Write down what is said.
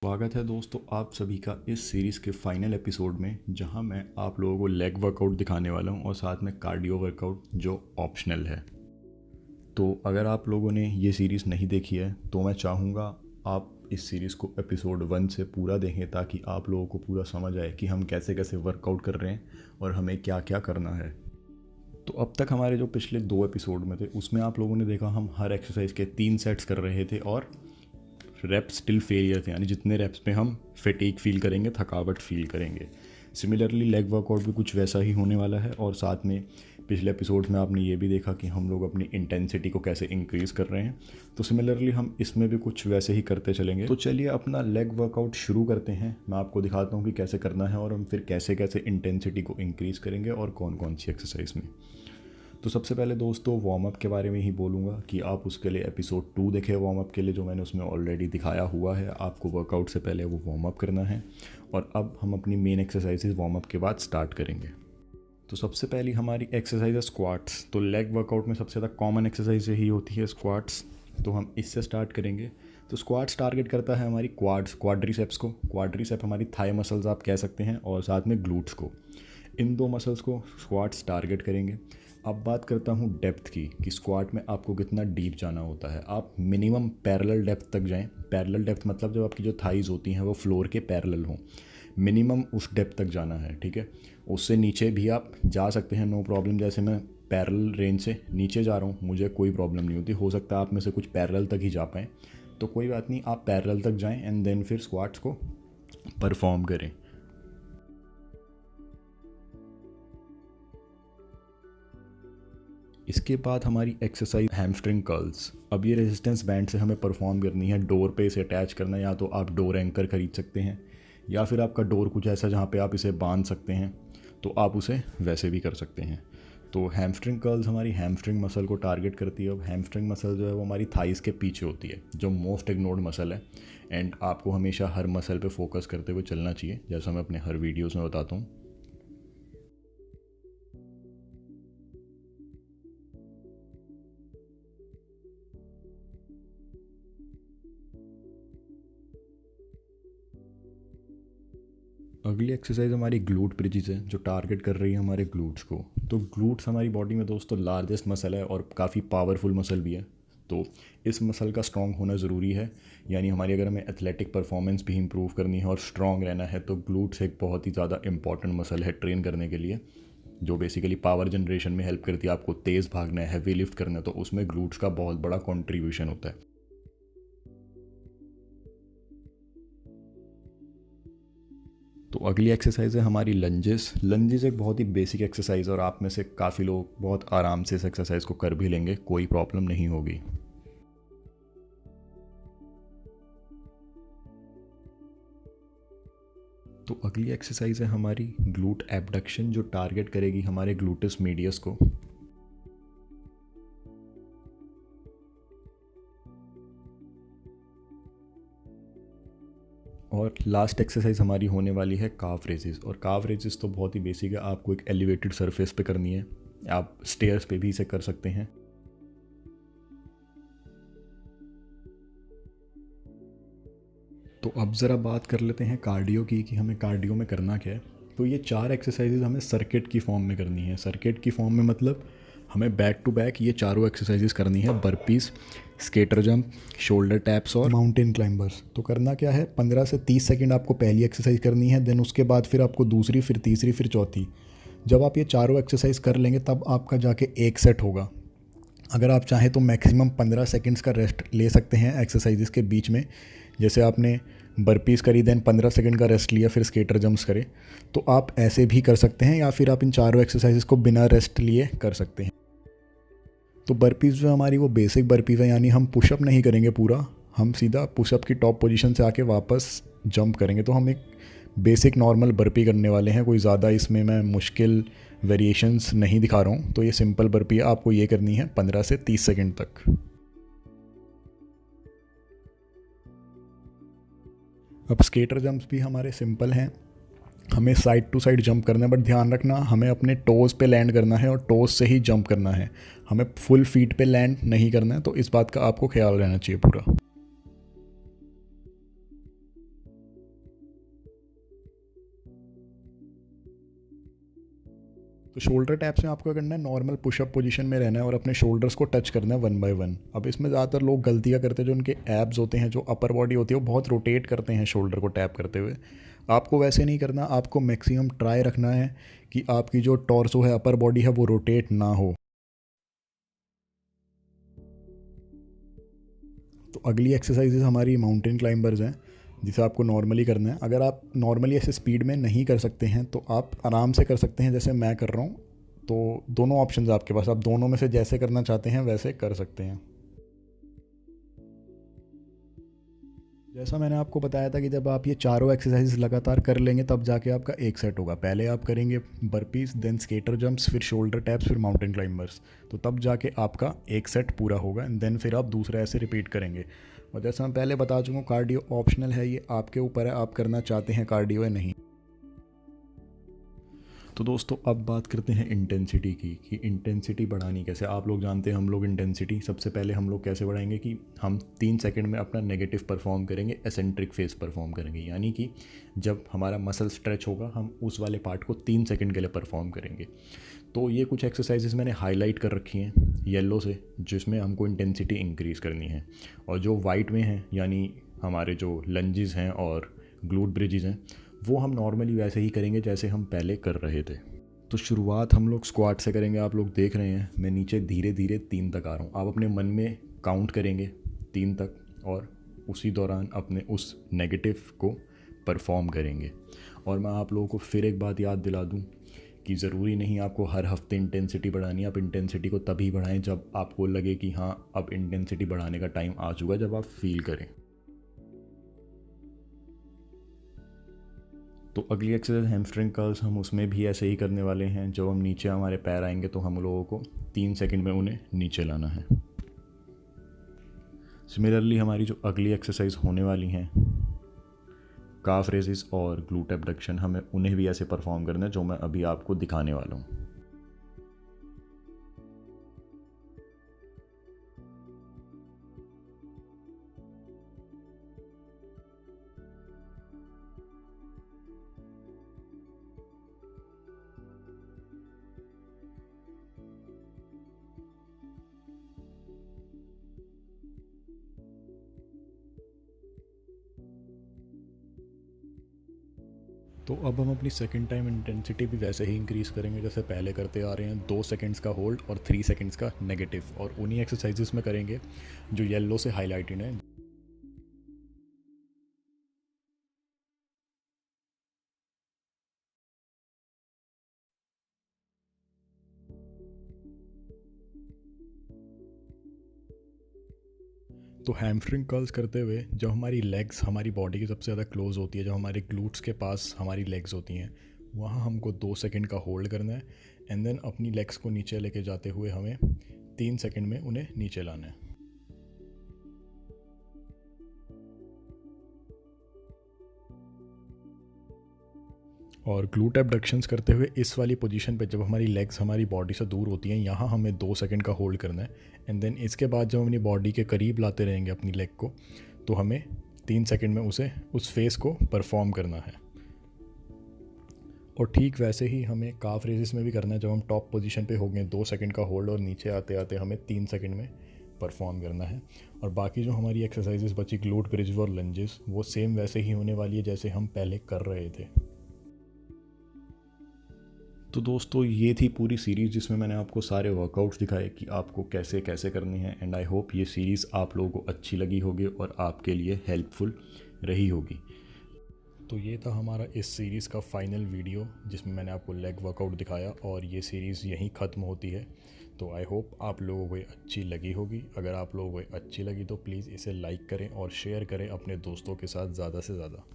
स्वागत है दोस्तों आप सभी का इस सीरीज़ के फाइनल एपिसोड में, जहां मैं आप लोगों को लेग वर्कआउट दिखाने वाला हूं और साथ में कार्डियो वर्कआउट जो ऑप्शनल है। तो अगर आप लोगों ने ये सीरीज़ नहीं देखी है तो मैं चाहूँगा आप इस सीरीज़ को एपिसोड 1 से पूरा देखें, ताकि आप लोगों को पूरा समझ आए कि हम कैसे कैसे वर्कआउट कर रहे हैं और हमें क्या क्या करना है। तो अब तक हमारे जो पिछले 2 एपिसोड में थे उसमें आप लोगों ने देखा हम हर एक्सरसाइज के 3 सेट्स कर रहे थे और रेप्स टिल फेलियर थे, यानी जितने रेप्स में हम फटीग फील करेंगे, थकावट फील करेंगे। सिमिलरली लेग वर्कआउट भी कुछ वैसा ही होने वाला है। और साथ में पिछले एपिसोड में आपने ये भी देखा कि हम लोग अपनी इंटेंसिटी को कैसे इंक्रीज़ कर रहे हैं, तो सिमिलरली हम इसमें भी कुछ वैसे ही करते चलेंगे। तो चलिए अपना लेग वर्कआउट शुरू करते हैं। मैं आपको दिखाता हूँ कि कैसे करना है और हम फिर कैसे कैसे इंटेंसिटी को इंक्रीज़ करेंगे और कौन कौन सी एक्सरसाइज में। तो सबसे पहले दोस्तों वार्म अप के बारे में ही बोलूँगा कि आप उसके लिए एपिसोड 2 देखें वार्म अप के लिए, जो मैंने उसमें ऑलरेडी दिखाया हुआ है। आपको वर्कआउट से पहले वो वार्म अप करना है और अब हम अपनी मेन एक्सरसाइजेज वार्म अप के बाद स्टार्ट करेंगे। तो सबसे पहली हमारी एक्सरसाइज है स्क्वाट्स। तो लेग वर्कआउट में सबसे ज़्यादा कॉमन एक्सरसाइज यही होती है स्क्वाट्स, तो हम इससे स्टार्ट करेंगे। तो स्क्वाट्स टारगेट करता है हमारी क्वाड्रीसेप्स को। क्वाड्रीसेप हमारी थाई मसल्स आप कह सकते हैं, और साथ में ग्लूट्स को। इन 2 मसल्स को स्क्वाट्स टारगेट करेंगे। अब बात करता हूँ डेप्थ की, कि स्क्वाट में आपको कितना डीप जाना होता है। आप मिनिमम पैरेलल डेप्थ तक जाएं। पैरेलल डेप्थ मतलब जब आपकी जो थाइज होती हैं वो फ्लोर के पैरेलल हों, मिनिमम उस डेप्थ तक जाना है, ठीक है। उससे नीचे भी आप जा सकते हैं, नो प्रॉब्लम। जैसे मैं पैरेलल रेंज से नीचे जा रहा हूँ, मुझे कोई प्रॉब्लम नहीं होती। हो सकता है आप में से कुछ पैरेलल तक ही जा पाएँ, तो कोई बात नहीं, आप पैरेलल तक जाएँ एंड देन फिर स्क्वाट्स को परफॉर्म करें। इसके बाद हमारी एक्सरसाइज हैमस्ट्रिंग कर्ल्स। अब ये रेजिस्टेंस बैंड से हमें परफॉर्म करनी है। डोर पे इसे अटैच करना है, या तो आप डोर एंकर खरीद सकते हैं, या फिर आपका डोर कुछ ऐसा जहाँ पे आप इसे बांध सकते हैं, तो आप उसे वैसे भी कर सकते हैं। तो हैमस्ट्रिंग कर्ल्स हमारी हैमस्ट्रिंग मसल को टारगेट करती है। अब हैमस्ट्रिंग मसल जो है वो हमारी थाइस के पीछे होती है, जो मोस्ट इग्नोर्ड मसल है। एंड आपको हमेशा हर मसल पे फोकस करते हुए चलना चाहिए, जैसा मैं अपने हर वीडियोज़ में बताता हूँ। अगली एक्सरसाइज हमारी ग्लूट ब्रिजेस है, जो टारगेट कर रही है हमारे ग्लूट्स को। तो ग्लूट्स हमारी बॉडी में दोस्तों लार्जेस्ट मसल है और काफ़ी पावरफुल मसल भी है। तो इस मसल का स्ट्रॉन्ग होना ज़रूरी है, यानी हमारी अगर हमें एथलेटिक परफॉर्मेंस भी इंप्रूव करनी है और स्ट्रॉन्ग रहना है, तो ग्लूट्स एक बहुत ही ज़्यादा इंपॉर्टेंट मसल है ट्रेन करने के लिए, जो बेसिकली पावर जनरेशन में हेल्प करती है। आपको तेज़ भागना है, हैवी लिफ्ट करना है, तो उसमें ग्लूट्स का बहुत बड़ा कॉन्ट्रीब्यूशन होता है। तो अगली एक्सरसाइज है हमारी लंजेस। लंजेस एक बहुत ही बेसिक एक्सरसाइज है और आप में से काफ़ी लोग बहुत आराम से इस एक्सरसाइज को कर भी लेंगे, कोई प्रॉब्लम नहीं होगी। तो अगली एक्सरसाइज है हमारी ग्लूट एबडक्शन, जो टारगेट करेगी हमारे ग्लूटस मीडियस को। और लास्ट एक्सरसाइज हमारी होने वाली है काफ रेजेस। और काफ रेजेस तो बहुत ही बेसिक है, आपको एक एलिवेटेड सरफेस पे करनी है। आप स्टेयर्स पे भी इसे कर सकते हैं। तो अब ज़रा बात कर लेते हैं कार्डियो की, कि हमें कार्डियो में करना क्या है। तो ये 4 एक्सरसाइजेज हमें सर्किट की फॉर्म में करनी है। सर्किट की फॉर्म में मतलब हमें बैक टू बैक ये चारों एक्सरसाइजेज करनी है। Burpees, skater jump, shoulder taps और माउंटेन क्लाइंबर्स। तो करना क्या है, 15 से 30 सेकंड आपको पहली एक्सरसाइज करनी है, देन उसके बाद फिर आपको दूसरी, फिर तीसरी, फिर चौथी। जब आप ये चारों एक्सरसाइज कर लेंगे तब आपका जाके एक सेट होगा। अगर आप चाहें तो मैक्सिमम 15 सेकंड्स का रेस्ट ले सकते हैं एक्सरसाइजेस के बीच में। जैसे आपने बर्पीज़ करी, देन 15 सेकंड का रेस्ट लिया, फिर स्केटर जंप्स करे, तो आप ऐसे भी कर सकते हैं, या फिर आप इन चारों एक्सरसाइजेस को बिना रेस्ट लिए कर सकते हैं। तो बर्पीज़ जो हमारी वो बेसिक बर्पीज़ है, यानी हम पुशअप नहीं करेंगे पूरा, हम सीधा पुशअप की टॉप पोजीशन से आके वापस जंप करेंगे। तो हम एक बेसिक नॉर्मल बर्पी करने वाले हैं, कोई ज़्यादा इसमें मैं मुश्किल वेरिएशंस नहीं दिखा रहा हूँ। तो ये सिंपल बर्पी है, आपको ये करनी है 15 से 30 सेकंड तक। अब स्केटर जंप्स भी हमारे सिंपल हैं, हमें साइड टू साइड जंप करना है, बट ध्यान रखना हमें अपने टोज़ पे लैंड करना है और टोज़ से ही जंप करना है। हमें फुल फीट पे लैंड नहीं करना है, तो इस बात का आपको ख्याल रहना चाहिए पूरा। तो शोल्डर टैप्स में आपको करना है, नॉर्मल पुशअप पोजीशन में रहना है और अपने शोल्डर्स को टच करना है 1 बाय 1। अब इसमें ज़्यादातर लोग गलतियाँ करते हैं, जो उनके एब्स होते हैं, जो अपर बॉडी होती है, वो बहुत रोटेट करते हैं शोल्डर को टैप करते हुए। आपको वैसे नहीं करना, आपको मैक्सिमम ट्राई रखना है कि आपकी जो टॉर्सो है, अपर बॉडी है, वो रोटेट ना हो। तो अगली एक्सरसाइजेज हमारी माउंटेन क्लाइंबर्स हैं, जिसे आपको नॉर्मली करना है। अगर आप नॉर्मली ऐसे स्पीड में नहीं कर सकते हैं तो आप आराम से कर सकते हैं, जैसे मैं कर रहा हूँ। तो दोनों ऑप्शंस आपके पास, आप दोनों में से जैसे करना चाहते हैं वैसे कर सकते हैं। जैसा मैंने आपको बताया था कि जब आप ये चारों एक्सरसाइज लगातार कर लेंगे तब जाके आपका एक सेट होगा। पहले आप करेंगे बर्पीज, देन स्केटर जंप्स, फिर शोल्डर टैप्स, फिर माउंटेन क्लाइंबर्स। तो तब जाके आपका एक सेट पूरा होगा, एंड देन फिर आप दूसरा ऐसे रिपीट करेंगे। और जैसा मैं पहले बता चुका हूँ, कार्डियो ऑप्शनल है, ये आपके ऊपर है, आप करना चाहते हैं कार्डियो या नहीं। तो दोस्तों अब बात करते हैं इंटेंसिटी की, कि इंटेंसिटी बढ़ानी कैसे। आप लोग जानते हैं हम लोग इंटेंसिटी सबसे पहले हम लोग कैसे बढ़ाएंगे, कि हम 3 सेकंड में अपना नेगेटिव परफॉर्म करेंगे, एसेंट्रिक फेस परफॉर्म करेंगे। यानी कि जब हमारा मसल स्ट्रेच होगा हम उस वाले पार्ट को 3 सेकंड के लिए परफॉर्म करेंगे। तो ये कुछ एक्सरसाइजेज मैंने हाईलाइट कर रखी हैं येलो से, जिसमें हमको इंटेंसिटी इंक्रीज़ करनी है। और जो वाइट में हैं, यानी हमारे जो लंजेस हैं और ग्लूट ब्रिजेस हैं, वो हम नॉर्मली वैसे ही करेंगे जैसे हम पहले कर रहे थे। तो शुरुआत हम लोग स्क्वाट से करेंगे। आप लोग देख रहे हैं मैं नीचे धीरे धीरे 3 तक आ रहा हूँ। आप अपने मन में काउंट करेंगे 3 तक और उसी दौरान अपने उस नेगेटिव को परफॉर्म करेंगे। और मैं आप लोगों को फिर एक बात याद दिला दूँ कि ज़रूरी नहीं आपको हर हफ्ते इंटेंसिटी बढ़ानी है। आप इंटेंसिटी को तभी बढ़ाएं जब आपको लगे कि हाँ अब इंटेंसिटी बढ़ाने का टाइम आ चुका है, जब आप फील करें। तो अगली एक्सरसाइज हैमस्ट्रिंग कर्ल्स, हम उसमें भी ऐसे ही करने वाले हैं। जब हम नीचे हमारे पैर आएंगे तो हम लोगों को 3 सेकंड में उन्हें नीचे लाना है। सिमिलरली हमारी जो अगली एक्सरसाइज होने वाली हैं, काफ रेजेस और ग्लूट एबडक्शन, हमें उन्हें भी ऐसे परफॉर्म करना है जो मैं अभी आपको दिखाने वाला हूँ। तो अब हम अपनी सेकंड टाइम इंटेंसिटी भी वैसे ही इंक्रीज़ करेंगे जैसे पहले करते आ रहे हैं। 2 सेकंड्स का होल्ड और 3 सेकंड्स का नेगेटिव, और उन्हीं एक्सरसाइजेस में करेंगे जो येलो से हाईलाइटेड है। तो हैमस्ट्रिंग कर्ल्स करते हुए जब हमारी लेग्स हमारी बॉडी की सबसे ज़्यादा क्लोज होती है, जब हमारे ग्लूट्स के पास हमारी लेग्स होती हैं, वहाँ हमको 2 सेकंड का होल्ड करना है, एंड देन अपनी लेग्स को नीचे लेके जाते हुए हमें 3 सेकंड में उन्हें नीचे लाना है। और ग्लूट एबडक्शंस करते हुए इस वाली पोजीशन पे जब हमारी लेग्स हमारी बॉडी से दूर होती हैं, यहाँ हमें 2 सेकंड का होल्ड करना है, एंड देन इसके बाद जब हम अपनी बॉडी के करीब लाते रहेंगे अपनी लेग को, तो हमें 3 सेकंड में उस फेस को परफॉर्म करना है। और ठीक वैसे ही हमें काफ रेजेस में भी करना है। जब हम टॉप पोजीशन पे होंगे 2 सेकंड का होल्ड, और नीचे आते आते हमें 3 सेकंड में परफॉर्म करना है। और बाकी जो हमारी एक्सरसाइजेस बची ग्लूट ब्रिज और लंजेस, वो सेम वैसे ही होने वाली है जैसे हम पहले कर रहे थे। तो दोस्तों ये थी पूरी सीरीज़ जिसमें मैंने आपको सारे वर्कआउट्स दिखाए कि आपको कैसे कैसे करने हैं। एंड आई होप ये सीरीज़ आप लोगों को अच्छी लगी होगी और आपके लिए हेल्पफुल रही होगी। तो ये था हमारा इस सीरीज़ का फाइनल वीडियो जिसमें मैंने आपको लेग वर्कआउट दिखाया, और ये सीरीज़ यहीं ख़त्म होती है। तो आई होप आप लोगों को ये अच्छी लगी होगी। अगर आप लोगों को अच्छी लगी तो प्लीज़ इसे लाइक करें और शेयर करें अपने दोस्तों के साथ ज़्यादा से ज़्यादा।